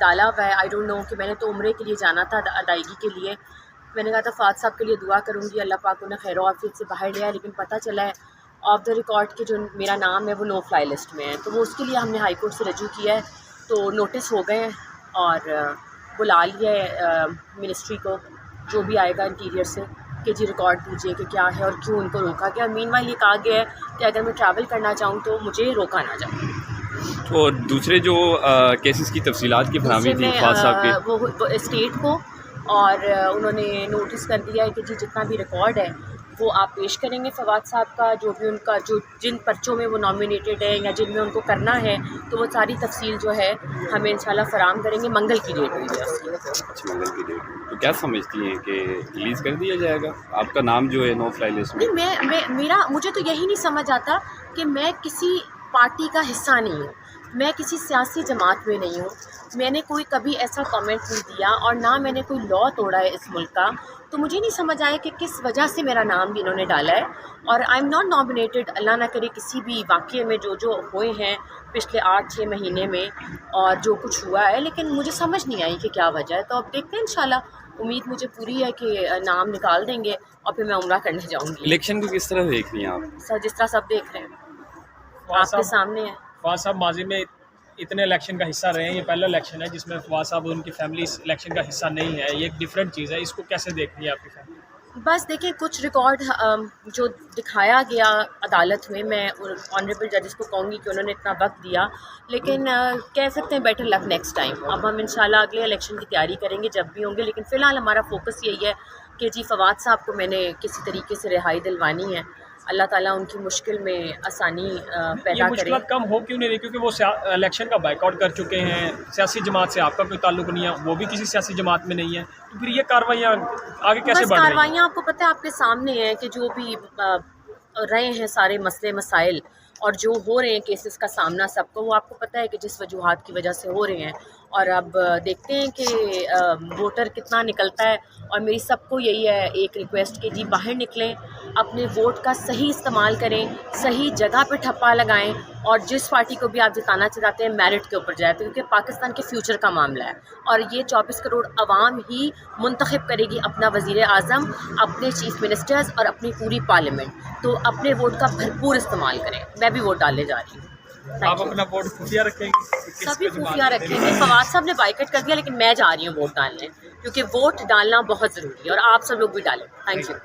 ڈالا ہوا ہے. آئی ڈونٹ نو کہ میں نے تو عمرے کے لیے جانا تھا ادائیگی کے لیے. میں نے کہا تھا فہد صاحب کے لیے دعا کروں گی اللہ پاک انہیں خیر و عافیت سے باہر لے آئے، لیکن پتہ چلا ہے آف دا ریکارڈ کہ جو میرا نام ہے وہ نو فلائی لسٹ میں ہے. تو وہ اس کے لیے ہم نے ہائی کورٹ سے رجوع کیا ہے. تو نوٹس ہو گئے ہیں اور بلا لیا ہے منسٹری کو، جو بھی آئے گا انٹیریئر سے، کہ جی ریکارڈ دیجیے کہ کیا ہے اور کیوں ان کو روکا گیا. مین وائل یہ کہا گیا ہے کہ اگر میں ٹریول کرنا چاہوں تو مجھے روکا نہ جائے. اور دوسرے جو کیسز کی تفصیلات کی فراہمی تھی فہد صاحب کے، وہ اسٹیٹ کو، اور انہوں نے نوٹس کر دیا ہے کہ جی جتنا بھی ریکارڈ ہے وہ آپ پیش کریں گے فواد صاحب کا، جو بھی ان کا جو جن پرچوں میں وہ نامینیٹڈ ہے یا جن میں ان کو کرنا ہے، تو وہ ساری تفصیل جو ہے ہمیں انشاءاللہ فراہم کریں گے. منگل کی ڈیٹ ہوئی ہے اس کی. اچھا منگل کی ڈیٹ. تو کیا سمجھتی ہیں کہ ریلیز کر دیا جائے گا آپ کا نام جو ہے نو فلائی لسٹ میں؟ نہیں، مجھے تو یہی نہیں سمجھ آتا کہ میں کسی پارٹی کا حصہ نہیں ہوں، میں کسی سیاسی جماعت میں نہیں ہوں، میں نے کوئی کبھی ایسا کامنٹ نہیں دیا اور نہ میں نے کوئی لا توڑا ہے اس ملک کا. تو مجھے نہیں سمجھ آیا کہ کس وجہ سے میرا نام بھی انہوں نے ڈالا ہے. اور آئی ایم ناٹ نامینیٹڈ، اللہ نہ کرے کسی بھی واقعے میں جو ہوئے ہیں پچھلے 8-6 مہینے میں اور جو کچھ ہوا ہے، لیکن مجھے سمجھ نہیں آئی کہ کیا وجہ ہے. تو اب دیکھتے ہیں انشاءاللہ. امید مجھے پوری ہے کہ نام نکال دیں گے اور پھر میں عمرہ کرنے جاؤں گی. الیکشن کو کس طرح دیکھ رہی ہیں آپ؟ سر جس طرح سب دیکھ رہے ہیں آپ کے سامنے ہے. فواز صاحب ماضی میں اتنے الیکشن کا حصہ رہے ہیں، یہ پہلا الیکشن ہے جس میں فواز صاحب اور ان کی فیملی اس الیکشن کا حصہ نہیں ہے. یہ ایک ڈفرینٹ چیز ہے، اس کو کیسے دیکھ رہی ہے آپ کی فیملی؟ بس دیکھیں کچھ ریکارڈ جو دکھایا گیا عدالت میں، میں آنریبل ججز کو کہوں گی کہ انہوں نے اتنا وقت دیا، لیکن کہہ سکتے ہیں بیٹر لک نیکسٹ ٹائم. اب ہم انشاءاللہ اگلے الیکشن کی تیاری کریں گے جب بھی ہوں گے، لیکن فی الحال ہمارا فوکس یہی ہے کہ جی فواد صاحب کو میں نے کسی طریقے سے رہائی دلوانی ہے. اللہ تعالیٰ ان کی مشکل میں آسانی پیدا یہ کرے. مشکلات کم ہو کیوں نہیں رہی؟ کیونکہ وہ الیکشن کا بائیک آؤٹ کر چکے ہیں، سیاسی جماعت سے آپ کا کوئی تعلق نہیں ہے، وہ بھی کسی سیاسی جماعت میں نہیں ہے، تو پھر یہ کارروائیاں آگے کیسے بس بڑھ رہی ہیں؟ کارروائیاں آپ کو پتہ ہے آپ کے سامنے ہیں کہ جو بھی رہے ہیں سارے مسئلے مسائل اور جو ہو رہے ہیں کیسز کا سامنا سب کو، وہ آپ کو پتہ ہے کہ جس وجوہات کی وجہ سے ہو رہے ہیں. اور اب دیکھتے ہیں کہ ووٹر کتنا نکلتا ہے. اور میری سب کو یہی ہے ایک ریکویسٹ کہ جی باہر نکلیں، اپنے ووٹ کا صحیح استعمال کریں، صحیح جگہ پہ ٹھپا لگائیں، اور جس پارٹی کو بھی آپ جتانا چاہتے ہیں میرٹ کے اوپر جائے، کیونکہ پاکستان کے فیوچر کا معاملہ ہے. اور یہ 24 کروڑ عوام ہی منتخب کرے گی اپنا وزیر اعظم، اپنے چیف منسٹرز اور اپنی پوری پارلیمنٹ. تو اپنے ووٹ کا بھرپور استعمال کریں. میں بھی ووٹ ڈالنے جا رہی ہوں. آپ اپنا ووٹ خفیہ رکھیں گے؟ سبھی خفیہ رکھیں گے. فواد صاحب نے بائیکٹ کر دیا، لیکن میں جا رہی ہوں ووٹ ڈالنے، کیونکہ ووٹ ڈالنا بہت ضروری ہے اور آپ سب لوگ بھی ڈالیں. Thank you.